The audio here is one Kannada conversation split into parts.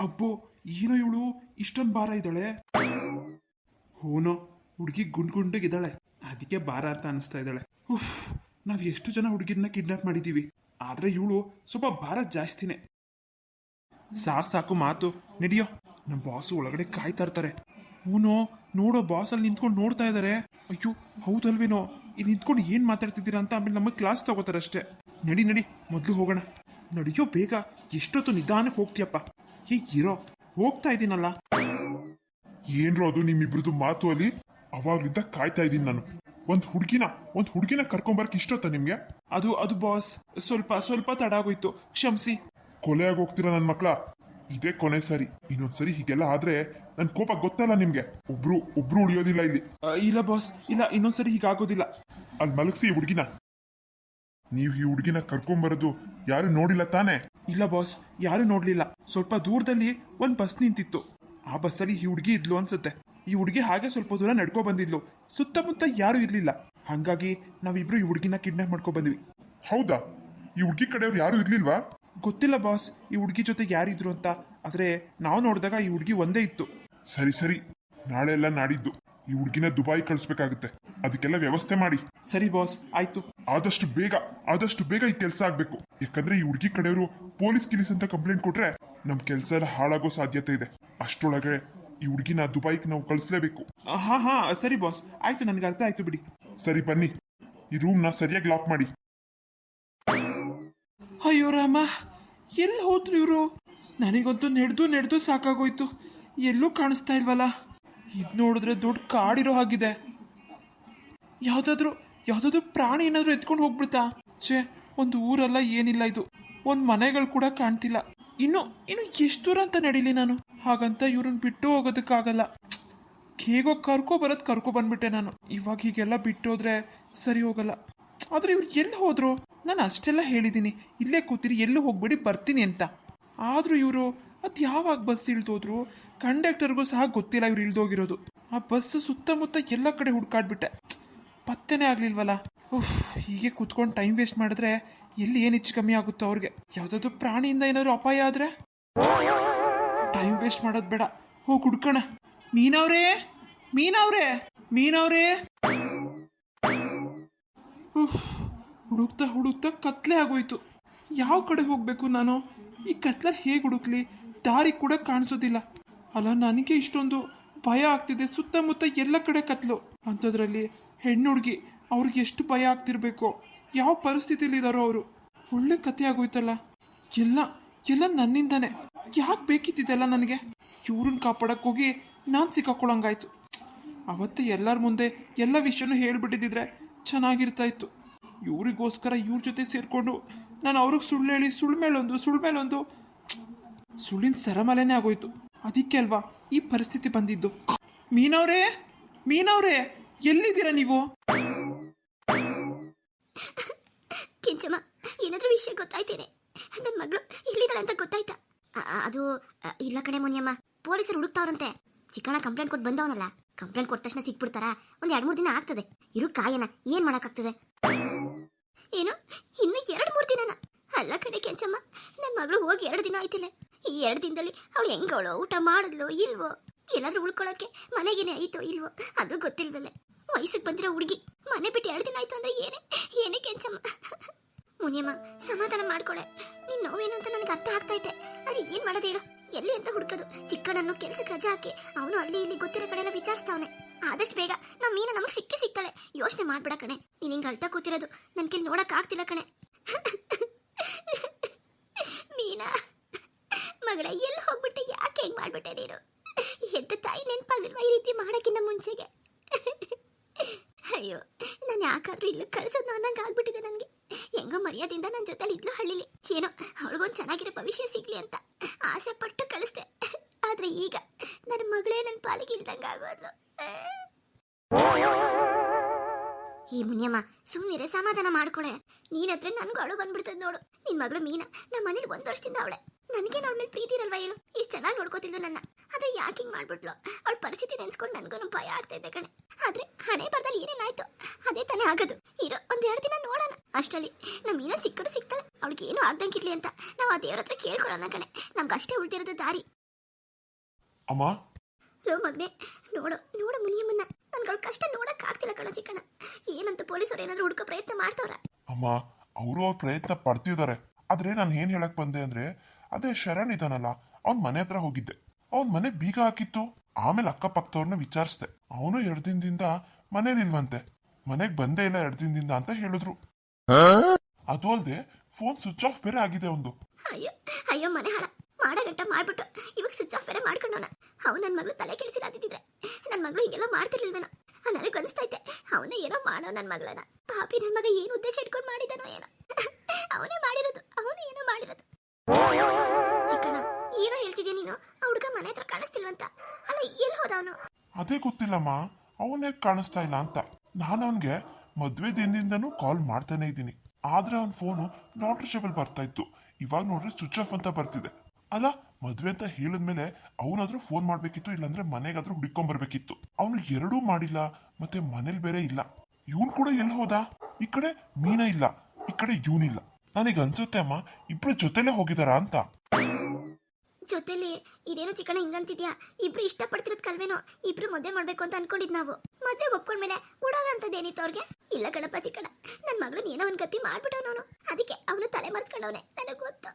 ಅಬ್ಬೋ, ಏನೋ ಇವಳು ಇಷ್ಟೊಂದು ಭಾರ ಇದ್ದಾಳೆ. ಹೂನೋ, ಹುಡುಗಿ ಗುಂಡಿಗಿದ್ದಾಳೆ, ಅದಕ್ಕೆ ಭಾರ ಅಂತ ಅನಿಸ್ತಾ ಇದ್ದಾಳೆ. ನಾವ್ ಎಷ್ಟು ಜನ ಹುಡುಗಿರನ್ನ ಕಿಡ್ನಾಪ್ ಮಾಡಿದೀವಿ, ಆದ್ರೆ ಇವಳು ಸ್ವಲ್ಪ ಭಾರ ಜಾಸ್ತಿನೇ. ಸಾಕು ಮಾತು, ನಡಿಯೋ. ನಮ್ಮ ಬಾಸು ಒಳಗಡೆ ಕಾಯ್ತಾ ಇರ್ತಾರೆ. ಹೂನೋ, ನೋಡೋ, ಬಾಸ್ ಅಲ್ಲಿ ನಿಂತ್ಕೊಂಡು ನೋಡ್ತಾ ಇದಾರೆ. ಅಯ್ಯೋ ಹೌದಲ್ವೇನೋ, ಇಲ್ಲಿ ನಿಂತ್ಕೊಂಡು ಏನ್ ಮಾತಾಡ್ತಿದ್ದೀರಾ ಅಂತ ಆಮೇಲೆ ನಮಗೆ ಕ್ಲಾಸ್ ತಗೋತಾರೆ ಅಷ್ಟೇ. ನಡಿ ಮೊದ್ಲು ಹೋಗೋಣ. ನಡಿಯೋ ಬೇಗ, ಎಷ್ಟೊತ್ತು ನಿಧಾನಕ್ಕೆ ಹೋಗ್ತೀಯಪ್ಪ. ಇರೋ, ಹೋಗ್ತಾ ಇದ್ದೀನಲ್ಲ. ಏನ್ರೋ ಅದು ನಿಮ್ಮಿಬ್ರದ್ದು ಮಾತು ಅಲ್ಲಿ? ಅವಾಗ್ಲಿಂದ ಕಾಯ್ತಾ ಇದ್ದೀನಿ ನಾನು. ಒಂದ್ ಹುಡುಗಿನ ಕರ್ಕೊಂಬರಕ್ ಇಷ್ಟೊತ್ತ ನಿಮ್ಗೆ? ಅದು ಬಾಸ್, ಸ್ವಲ್ಪ ತಡ ಆಗೋಯ್ತು, ಕ್ಷಮಿಸಿ. ಕೊಲೆ ಆಗೋಗ್ತೀರಾ ನನ್ ಮಕ್ಳ? ಇದೇ ಕೊನೆ ಸರಿ. ಇನ್ನೊಂದ್ಸರಿ ಹೀಗೆಲ್ಲ ಆದ್ರೆ ನನ್ ಕೋಪ ಗೊತ್ತಲ್ಲ ನಿಮ್ಗೆ. ಒಬ್ರು ಉಳಿಯೋದಿಲ್ಲ ಇಲ್ಲಿ. ಇಲ್ಲ ಬಾಸ್, ಇಲ್ಲ, ಇನ್ನೊಂದ್ಸರಿ ಹೀಗಾಗೋದಿಲ್ಲ. ಅಲ್ಲಿ ಮಲಗಿಸಿ ಈ ಹುಡುಗಿನ. ನೀವು ಈ ಹುಡುಗಿನ ಕರ್ಕೊಂಬರೋದು ಯಾರು ನೋಡಿಲ್ಲ ತಾನೇ? ಇಲ್ಲ ಬಾಸ್, ಯಾರು ನೋಡ್ಲಿಲ್ಲ. ಸ್ವಲ್ಪ ದೂರದಲ್ಲಿ ಒಂದ್ ಬಸ್ ನಿಂತಿತ್ತು, ಆ ಬಸ್ಸಲ್ಲಿ ಈ ಹುಡುಗಿ ಇದ್ಲು ಅನ್ಸುತ್ತೆ. ಈ ಹುಡುಗಿ ಹಾಗೆ ಸ್ವಲ್ಪ ದೂರ ನಡ್ಕೊ ಬಂದಿದ್ಲು, ಸುತ್ತಮುತ್ತ ಯಾರು ಇರ್ಲಿಲ್ಲ. ಹಂಗಾಗಿ ನಾವಿಬ್ರು ಈ ಹುಡುಗಿನ ಕಿಡ್ನಾಪ್ ಮಾಡ್ಕೊ ಬಂದ್ವಿ. ಹೌದಾ? ಈ ಹುಡುಗಿ ಕಡೆಯವ್ರು ಯಾರು ಇರ್ಲಿಲ್ವಾ? ಗೊತ್ತಿಲ್ಲ ಬಾಸ್, ಈ ಹುಡುಗಿ ಜೊತೆ ಯಾರಿದ್ರು ಅಂತ. ಆದ್ರೆ ನಾವು ನೋಡಿದಾಗ ಈ ಹುಡುಗಿ ಒಂದೇ ಇತ್ತು. ಸರಿ, ನಾಳೆ ಎಲ್ಲ ನಾಡಿದ್ದು ಈ ಹುಡುಗಿನ ದುಬಾಯಿ ಕಳಿಸ್ಬೇಕಾಗುತ್ತೆ. ಅದಕ್ಕೆಲ್ಲ ವ್ಯವಸ್ಥೆ ಮಾಡಿ. ಸರಿ ಬಾಸ್, ಆಯ್ತು. ಆದಷ್ಟು ಬೇಗ ಈ ಕೆಲಸ ಆಗ್ಬೇಕು. ಯಾಕಂದ್ರೆ ಈ ಹುಡುಗಿ ಕಡೆಯವರು ಪೊಲೀಸ್ ಅಂತ ಕಂಪ್ಲೇಂಟ್ ಕೊಟ್ರೆ ನಮ್ ಕೆಲಸ ಎಲ್ಲ ಹಾಳಾಗೋ ಸಾಧ್ಯತೆ ಇದೆ. ಅಷ್ಟೊಳಗೆ ಈ ಹುಡುಗಿನ ದುಬೈಗೆ ನಾವು ಕಳಿಸ್ಲೇಬೇಕು. ಹಾ ಸರಿ ಬಾಸ್, ಆಯ್ತು, ನನ್ಗೆ ಅರ್ಥ ಆಯ್ತು ಬಿಡಿ. ಸರಿ ಬನ್ನಿ, ಈ ರೂಮ್ ನ ಸರಿಯಾಗಿ ಲಾಕ್ ಮಾಡಿ. ಅಯ್ಯೋ ರಾಮ, ಎಲ್ಲಿ ಹೋದ್ರು ಇವರು? ನನಗಂತೂ ನಡೆದು ಸಾಕಾಗೋಯ್ತು. ಎಲ್ಲೂ ಕಾಣಿಸ್ತಾ ಇಲ್ವಲ್ಲ. ಇದ್ ನೋಡಿದ್ರೆ ದೊಡ್ಡ ಕಾಡಿರೋ ಹಾಗಿದೆ. ಯಾವ್ದಾದ್ರು ಪ್ರಾಣಿ ಏನಾದ್ರು ಎತ್ಕೊಂಡು ಹೋಗ್ಬಿಡ್ತಾ? ಒಂದು ಊರಲ್ಲ, ಏನಿಲ್ಲ ಇದು. ಒಂದ್ ಮನೆಗಳು ಕೂಡ ಕಾಣ್ತಿಲ್ಲ. ಇನ್ನು ಎಷ್ಟು ದೂರ ಅಂತ ನಡೀಲಿ ನಾನು? ಹಾಗಂತ ಇವ್ರನ್ನ ಬಿಟ್ಟು ಹೋಗೋದಕ್ಕಾಗಲ್ಲ. ಹೇಗೋ ಕರ್ಕೊ ಬಂದ್ಬಿಟ್ಟೆ ನಾನು. ಇವಾಗ ಹೀಗೆಲ್ಲ ಬಿಟ್ಟೋದ್ರೆ ಸರಿ ಹೋಗಲ್ಲ. ಆದ್ರೆ ಇವ್ರು ಎಲ್ಲಿ ಹೋದ್ರು? ನಾನು ಅಷ್ಟೆಲ್ಲ ಹೇಳಿದ್ದೀನಿ, ಇಲ್ಲೇ ಕೂತಿರಿ, ಎಲ್ಲೂ ಹೋಗ್ಬಿಡಿ, ಬರ್ತೀನಿ ಅಂತ. ಆದ್ರೂ ಇವರು ಯಾವಾಗ ಬಸ್ ಇಳ್ದೋದ್ರು? ಕಂಡಕ್ಟರ್ಗೂ ಸಹ ಗೊತ್ತಿಲ್ಲ ಇವ್ರು ಇಳ್ದೋಗಿರೋದು. ಆ ಬಸ್ ಸುತ್ತಮುತ್ತ ಎಲ್ಲ ಕಡೆ ಹುಡ್ಕಾಡ್ಬಿಟ್ಟೆ, ಪತ್ತೆನೇ ಆಗ್ಲಿಲ್ವಲ್ಲ. ಹೀಗೆ ಕೂತ್ಕೊಂಡು ಟೈಮ್ ವೇಸ್ಟ್ ಮಾಡಿದ್ರೆ ಎಲ್ಲಿ ಏನು ಹೆಚ್ಚು ಕಮ್ಮಿ ಆಗುತ್ತೋ ಅವ್ರಿಗೆ. ಯಾವ್ದಾದ್ರು ಪ್ರಾಣಿಯಿಂದ ಏನಾದ್ರು ಅಪಾಯ ಆದ್ರೆ? ಟೈಮ್ ವೇಸ್ಟ್ ಮಾಡೋದು ಬೇಡ, ಹೋಗಿ ಹುಡ್ಕೋಣ. ಮೀನವ್ರೇ, ಹುಡುಕ್ತಾ ಕತ್ಲೆ ಆಗೋಯ್ತು. ಯಾವ ಕಡೆ ಹೋಗ್ಬೇಕು ನಾನು? ಈ ಕತ್ಲಲ್ಲಿ ಹೇಗೆ ಹುಡುಕ್ಲಿ? ದಾರಿ ಕೂಡ ಕಾಣಿಸೋದಿಲ್ಲ ಅಲ್ಲ. ನನಗೆ ಇಷ್ಟೊಂದು ಭಯ ಆಗ್ತಿದೆ. ಸುತ್ತಮುತ್ತ ಎಲ್ಲ ಕಡೆ ಕತ್ಲು. ಅಂಥದ್ರಲ್ಲಿ ಹೆಣ್ಣು ಹುಡುಗಿ, ಅವ್ರಿಗೆ ಎಷ್ಟು ಭಯ ಆಗ್ತಿರ್ಬೇಕು. ಯಾವ ಪರಿಸ್ಥಿತಿಲಿ ಇದಾರೋ ಅವರು. ಒಳ್ಳೆ ಕತೆ ಆಗೋಯ್ತಲ್ಲ. ಎಲ್ಲ ನನ್ನಿಂದಾನೆ. ಯಾಕೆ ಬೇಕಿತ್ತಿದೆಲ್ಲ ನನಗೆ? ಇವ್ರನ್ನ ಕಾಪಾಡಕ್ ಹೋಗಿ ನಾನು ಸಿಕ್ಕಾಕೊಳ್ಳಂಗಾಯ್ತು. ಅವತ್ತೇ ಎಲ್ಲರ ಮುಂದೆ ಎಲ್ಲ ವಿಷಯನೂ ಹೇಳ್ಬಿಟ್ಟಿದ್ರೆ ಚೆನ್ನಾಗಿರ್ತಾ ಇತ್ತು. ಇವ್ರಿಗೋಸ್ಕರ ಇವ್ರ ಜೊತೆ ಸೇರ್ಕೊಂಡು ನಾನು ಅವ್ರಿಗೆ ಸುಳ್ಳು ಹೇಳಿ ಸುಳ್ಮೇಲೊಂದು ಸುಳ್ಳಿನ ಸರಮಲೆನೇ ಆಗೋಯ್ತು. ಅದಕ್ಕೆ ಅಲ್ವಾ ಈ ಪರಿಸ್ಥಿತಿ ಬಂದಿದ್ದು. ಮೀನವ್ರೇ, ಎಲ್ಲಿದ್ದೀರಾ ನೀವು? ಕೆಂಚಮ್ಮ, ಏನಾದ್ರೂ ವಿಷಯ ಗೊತ್ತಾಯ್ತೇನೆ? ನನ್ನ ಮಗಳು ಇಲ್ಲಿದ್ದಾಳೆ ಅಂತ ಗೊತ್ತಾಯ್ತಾ? ಅದು ಇಲ್ಲ ಕಣೆ ಮುನಿಯಮ್ಮ, ಪೊಲೀಸರು ಹುಡುಕ್ತಾವ್ರಂತೆ. ಚಿಕ್ಕಣ್ಣ ಕಂಪ್ಲೇಂಟ್ ಕೊಟ್ಟು ಬಂದವನಲ್ಲ, ಕಂಪ್ಲೇಂಟ್ ಕೊಟ್ಟ ತಕ್ಷಣ ಸಿಕ್ಬಿಡ್ತಾರ? ಒಂದ್ 2-3 ದಿನ ಆಗ್ತದೆ. ಇರು ಕಾಯನ, ಏನ್ ಮಾಡಕ್ಕಾಗ್ತದೆ? ಏನು, ಇನ್ನು 2-3 ದಿನನ? ಅಲ್ಲ ಕಣೆ ಕೆಂಚಮ್ಮ, ನನ್ನ ಮಗಳು ಹೋಗಿ 2 ದಿನ ಆಯ್ತಿಲ್ಲ. ಈ 2 ದಿನದಲ್ಲಿ ಅವಳು ಹೆಂಗವಳು, ಊಟ ಮಾಡಿದ್ಲು ಇಲ್ವೋ, ಏನಾದ್ರೂ ಉಳ್ಕೊಳಕ್ಕೆ ಮನೆಗೇನೆ ಆಯ್ತೋ ಇಲ್ವೋ ಅದು ಗೊತ್ತಿಲ್ವಲ್ಲ. ವಯಸ್ಸಿಗೆ ಬಂದಿರೋ ಹುಡುಗಿ ಮನೆ ಬಿಟ್ಟು 2 ದಿನ ಆಯ್ತು ಅಂದ್ರೆ ಏನೇ ಕೆಂಚಮ್ಮ? ಮುನಿಯಮ್ಮ, ಸಮಾಧಾನ ಮಾಡ್ಕೊಳೆ. ನಿನ್ ನೋವೇನು ಅಂತ ನನಗೆ ಅರ್ಥ ಆಗ್ತೈತೆ. ಅದು ಏನ್ ಮಾಡೋದು ಹೇಳು? ಎಲ್ಲಿ ಅಂತ ಹುಡುಕದು? ಚಿಕ್ಕಣ್ಣನ್ನು ಕೆಲ್ಸಕ್ಕೆ ರಜಾ ಹಾಕಿ ಅವನು ಅಲ್ಲಿ ಇಲ್ಲಿ ಗೊತ್ತಿರೋ ಕಡೆ ಎಲ್ಲ ವಿಚಾರಿಸ್ತಾವನೆ. ಆದಷ್ಟು ಬೇಗ ನಮ್ಮ ಮೀನ ನಮಗೆ ಸಿಗ್ತಾಳೆ. ಯೋಚನೆ ಮಾಡ್ಬೇಡ ಕಣೆ. ನೀನ್ ಹಿಂಗೆ ಅಳ್ತಾ ಕೂತಿರೋದು ನನ್ ಕೆಲ್ ನೋಡಕ್ ಆಗ್ತಿಲ್ಲ ಕಣೆ. ಮೀನಾ ಮಗಳ, ಎಲ್ಲಿ ಹೋಗ್ಬಿಟ್ಟೆ? ಯಾಕೆ ಹೆಂಗ್ ಮಾಡ್ಬಿಟ್ಟೆ ನೀನು? ಹೆತ್ತ ತಾಯಿ ನೆನಪಾಗ್ಲಿಲ್ವಾ ಈ ರೀತಿ ಮಾಡಕ್ಕಿಂತ ಮುಂಚೆಗೆ? ಅಯ್ಯೋ, ನಾನು ಯಾಕಾದ್ರೂ ಇಲ್ಲಿ ಕಳ್ಸೋದು ಅನ್ನಂಗೆ ಆಗ್ಬಿಟ್ಟಿದೆ ನನಗೆ. ಹೆಂಗೋ ಮರ್ಯಾದಿಂದ ನನ್ನ ಜೊತೆಲಿ ಇದ್ಲು ಹಳ್ಳಿಲಿ. ಏನೋ ಅವಳಿಗೊಂದು ಚೆನ್ನಾಗಿರೋ ಭವಿಷ್ಯ ಸಿಗ್ಲಿ ಅಂತ ಆಸೆ ಪಟ್ಟು ಕಳಿಸ್ದೆ. ಆದ್ರೆ ಈಗ ನನ್ನ ಮಗಳೇ ನನ್ನ ಪಾಲಿಗೆ ಇಲ್ದಂಗೆ ಆಗೋದು. ಈ ಮುನಿಯಮ್ಮ, ಸುಮ್ಮನಿರೆ, ಸಮಾಧಾನ ಮಾಡ್ಕೊಳೆ. ನೀನತ್ರ ನನ್ಗೂ ಅಳು ಬಂದ್ಬಿಡ್ತದ ನೋಡು. ನಿನ್ ಮಗಳು ಮೀನಾ ನಮ್ಮ ಮನೇಲಿ 1 ವರ್ಷದಿಂದ ಅವಳೆ. ನನಗೇನು ಅವಳ ಮೇಲೆ ಪ್ರೀತಿ ಇರಲ್ವಾ ಹೇಳು? ಇಷ್ಟು ಚೆನ್ನಾಗಿ ನೋಡ್ಕೋತಿದ್ದು ನನ್ನ. ಆದ್ರೆ ಯಾಕೆ ಹಿಂಗ್ ಮಾಡ್ಬಿಟ್ಲು? ಅವಳ ಪರಿಸ್ಥಿತಿ ನೆನ್ಸ್ಕೊಂಡು ನನ್ಗೂ ಭಯ ಆಗ್ತಾ ಇದೆ ಕಣೆ. ಆದ್ರೆ ಹಣೆ ಬರ್ದಲ್ಲಿ ಏನೇನಾಯ್ತು ಅದೇ ತಾನೇ ಆಗೋದು. ಇರೋ 1-2 ದಿನ ನೋಡೋಣ. ಅಷ್ಟರಲ್ಲಿ ನಮ್ಮ ಮೀನ ಸಿಕ್ಕರು ಸಿಗ್ತಾಳೆ. ಅವಳಿಗೆ ಏನು ಆಗ್ದಂಗಿರ್ಲಿ ಅಂತ ನಾವು ಆ ದೇವ್ರ ಹತ್ರ ಕೇಳ್ಕೊಳ್ಳೋಣ ಕಣೆ. ನಮ್ಗೆ ಅಷ್ಟೇ ಉಳ್ದಿರೋದು ದಾರಿ. ಅಮ್ಮ ಲೋ ಮಗನೆ, ನೋಡು ನೋಡು ಮುನಿಯಮ್ಮನ್ನ. ನನ್ಗಳ ಕಷ್ಟ ನೋಡಕ್ ಆಗ್ತಿಲ್ಲ ಕಣ ಚಿಕ್ಕಣ್ಣ. ಏನಂತ ಪೊಲೀಸರು ಏನಾದ್ರು ಹುಡುಕೋ ಪ್ರಯತ್ನ ಮಾಡ್ತಾವ್ರ? ಅಮ್ಮ ಅವರು ಅವ್ರ ಪ್ರಯತ್ನ ಪಡ್ತಿದ್ದಾರೆ. ಆದ್ರೆ ನಾನು ಏನ್ ಹೇಳಕ್ ಬಂದೆ ಅಂದ್ರೆ, ಅದೇ ಶರಣ್ ಇದಾನಲ್ಲ, ಅವ್ನ್ ಮನೆ ಹತ್ರ ಹೋಗಿದ್ದೆ. ಅವ್ನ್ ಮನೆ ಬೀಗ ಹಾಕಿತ್ತು. ಆಮೇಲೆ ಅಕ್ಕಪಕ್ಕದವ್ರನ್ನ ವಿಚಾರಿಸ್ದೆ. ಅವನು 2 ದಿನದಿಂದ ಮನೇಲಿಲ್ವಂತೆ. ಮನೆಗ್ ಬಂದೇ ಇಲ್ಲ 2 ದಿನದಿಂದ ಅಂತ ಹೇಳಿದ್ರು. ಅದು ಅಲ್ದೆ ಫೋನ್ ಸ್ವಿಚ್ ಆಫ್ ಬೇರೆ ಆಗಿದೆ ಒಂದು. ಅಯ್ಯೋ ಅಯ್ಯೋ ಮನೆ ಹಾಳ ಮಾಡಗಂಟ ಮಾಡ್ಬಿಟ್ಟು ಇವಾಗ ಸ್ವಿಚ್ ಆಫ್ ಬೇರೆ ಮಾಡ್ಕೊಂಡವನ. ಅವ್ನು ನನ್ನ ಮಗಳು ತಲೆ ಕೆಡಿಸಿದಾತಿದ್ರೆ ನನ್ನ ಮಗಳು ಹೀಗೆಲ್ಲ ಮಾಡ್ತಿರ್ಲಿಲ್ವೇನೋ. ನನಗೆ ಅನಿಸ್ತೈತೆ ಅವನೇ ಏನೋ ಮಾಡೋ ನನ್ನ ಮಗಳನ್ನ. ಪಾಪಿ ನನ್ನ ಮಗ ಏನು ಉದ್ದೇಶ ಇಟ್ಕೊಂಡು ಮಾಡಿದಾನೋ ಏನೋ. ಅವನೇ ಮಾಡಿರೋದು, ಅವನೇ ಏನೋ ಮಾಡಿರೋದು. ಚಿಕ್ಕಣ್ಣ, ಏನೋ ಹೇಳ್ತಿದ್ಯಾ ನೀನು? ಆ ಹುಡುಗ ಮನೆ ಹತ್ರ ಕಾಣಿಸ್ತಿಲ್ವಂತ. ಅಲ್ಲ, ಎಲ್ಲಿ ಹೋದ ಅವನು? ಅದೇ ಗೊತ್ತಿಲ್ಲಮ್ಮ, ಅವನೇ ಕಾಣಿಸ್ತಾ ಇಲ್ಲ ಅಂತ. ನಾನು ಅವನ್ಗೆ ಮದ್ವೆ ದಿನದಿಂದನೂ ಕಾಲ್ ಮಾಡ್ತಾನೆ ಇದ್ದೀನಿ. ಆದ್ರೆ ಅವನ್ ಫೋನು ನಾಟ್ ರೀಚಬಲ್ ಬರ್ತಾ ಇತ್ತು. ಇವಾಗ ನೋಡ್ರಿ ಸ್ವಿಚ್ ಆಫ್ ಅಂತ ಬರ್ತಿದೆ. ಅಲ್ಲ, ಮದ್ವೆ ಅಂತ ಹೇಳಿದ್ಮೇಲೆ ಅವನಾದ್ರೂ ಫೋನ್ ಮಾಡ್ಬೇಕಿತ್ತು, ಇಲ್ಲಾಂದ್ರೆ ಮನೆಗಾದ್ರೂ ಹುಡ್ಕೊಂಡ್ ಬರ್ಬೇಕಿತ್ತು. ಅವನು ಎರಡೂ ಮಾಡಿಲ್ಲ, ಮತ್ತೆ ಮನೇಲಿ ಬೇರೆ ಇಲ್ಲ. ಇವನ್ ಕೂಡ ಎಲ್ಲಿ ಹೋದ? ಈ ಕಡೆ ಮೀನಾ ಇಲ್ಲ, ಈ ಕಡೆ ಇವನಿಲ್ಲ. ನನಗೆ ಅನ್ಸುತ್ತೆ ಅಮ್ಮ, ಇಬ್ರು ಜೊತೆಲೆ ಹೋಗಿದಾರ ಅಂತ. ಜೊತೆಲಿ ಇದೇನೋ ಚಿಕ್ಕಣ್ಣ ಹಿಂಗಂತಿದ್ಯಾ? ಇಬ್ರು ಇಷ್ಟಪಡ್ತಿರೋದ್ ಕಲ್ವೇನೋ. ಇಬ್ರು ಮದ್ವೆ ಮಾಡ್ಬೇಕು ಅಂತ ಅನ್ಕೊಂಡಿದ್ ನಾವು. ಮದ್ವೆ ಒಪ್ಕೊಂಡ್ಮೇಲೆ ಉಡಾಗ ಅಂತದೇನಿತ್ತು ಅವ್ರಿಗೆ? ಇಲ್ಲ ಕಣಪ್ಪ ಚಿಕ್ಕಣ್ಣ, ನನ್ ಮಗಳನ್ನ ಏನೋ ಒಂದ್ ಗತಿ ಮಾಡ್ಬಿಟ್ಟವನು. ಅದಕ್ಕೆ ಅವನು ತಲೆ ಮರ್ಸ್ಕೊಂಡವನೆ, ನನಗ್ ಗೊತ್ತು.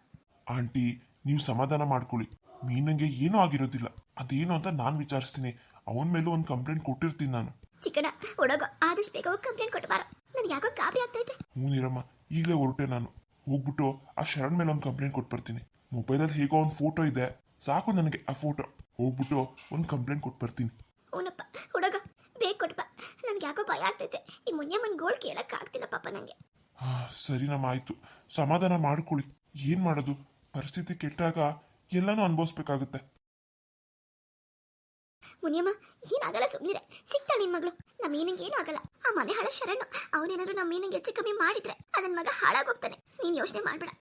ಆಂಟಿ, ನೀವು ಸಮಾಧಾನ ಮಾಡ್ಕೊಳ್ಳಿ. ಮೀನಂಗೆ ಏನೂ ಆಗಿರೋದಿಲ್ಲ. ಅದೇನು ಅಂತ ನಾನ್ ವಿಚಾರಿಸ್ತೀನಿ. ಅವನ ಮೇಲೂ ಒಂದು ಕಂಪ್ಲೇಂಟ್ ಕೊಟ್ಟಿರ್ತೀನಿ ನಾನು. ಚಿಕ್ಕಣ್ಣ, ಹುಡುಗ ಆದಷ್ಟು ಬೇಗ ಹೋಗಿ ಕಂಪ್ಲೇಂಟ್ ಕೊಟ್ಟು ಬಾರ. ನನ್ಗೆ ಯಾಕೋ ಗಾಬರಿ ಆಗ್ತೈತೆ. ನೀರಮ್ಮ, ಈಗಲೇ ಹೊರಟೆ ನಾನು. ಹೋಗ್ಬಿಟ್ಟು ಆ ಶರಣ್ ಮೇಲೆ ಒಂದು ಕಂಪ್ಲೇಂಟ್ ಕೊಟ್ಟು ಬರ್ತೀನಿ. ಮೊಬೈಲಲ್ಲಿ ಹೇಗೋ ಒಂದು ಫೋಟೋ ಇದೆ, ಸಾಕು ನನಗೆ ಆ ಫೋಟೋ. ಹೋಗ್ಬಿಟ್ಟು ಒಂದು ಕಂಪ್ಲೇಂಟ್ ಕೊಟ್ಟು ಬರ್ತೀನಿ. ಹೂನಪ್ಪ, ಹುಡುಗ ಬೇಗ ಕೊಟ್ಟು ಬಾ. ನನ್ಗೆ ಯಾಕೋ ಭಯ ಆಗ್ತೈತೆ. ಈ ಮುನ್ಯಮ್ಮನ್ ಗೋಳ್ ಕೇಳಕ್ ಆಗ್ತಿಲ್ಲ ಪಾಪ ನಂಗೆ. ಸರಿನಮ್ಮ, ಆಯ್ತು. ಸಮಾಧಾನ ಮಾಡ್ಕೊಳ್ಳಿ. ಏನ್ ಮಾಡೋದು, ಪರಿಸ್ಥಿತಿ ಕೆಟ್ಟಾಗ ಎಲ್ಲಾನು ಅನುಭವಿಸ್ಬೇಕಾಗುತ್ತೆ. ಮುನಿಯಮ್ಮ, ಏನಾಗಲ್ಲ, ಸುಮ್ಮನಿರೆ. ಸಿಗ್ತಾಳೆ ನಿನ್ ಮಗಳು. ನಮ್ಮ ಮೀನಿಗೆ ಏನೂ ಆಗಲ್ಲ. ಆ ಮನೆ ಹಾಳ ಶರಣು. ಅವನೇನಾದ್ರೂ ನಮ್ಮ ಮೀನಿಗೆ ಹೆಚ್ಚು ಕಮ್ಮಿ ಮಾಡಿದ್ರೆ ಅದನ್ನ ಮಗ ಹಾಳಾಗೋಗ್ತಾನೆ. ನೀನ್ ಯೋಚನೆ ಮಾಡ್ಬೇಡ.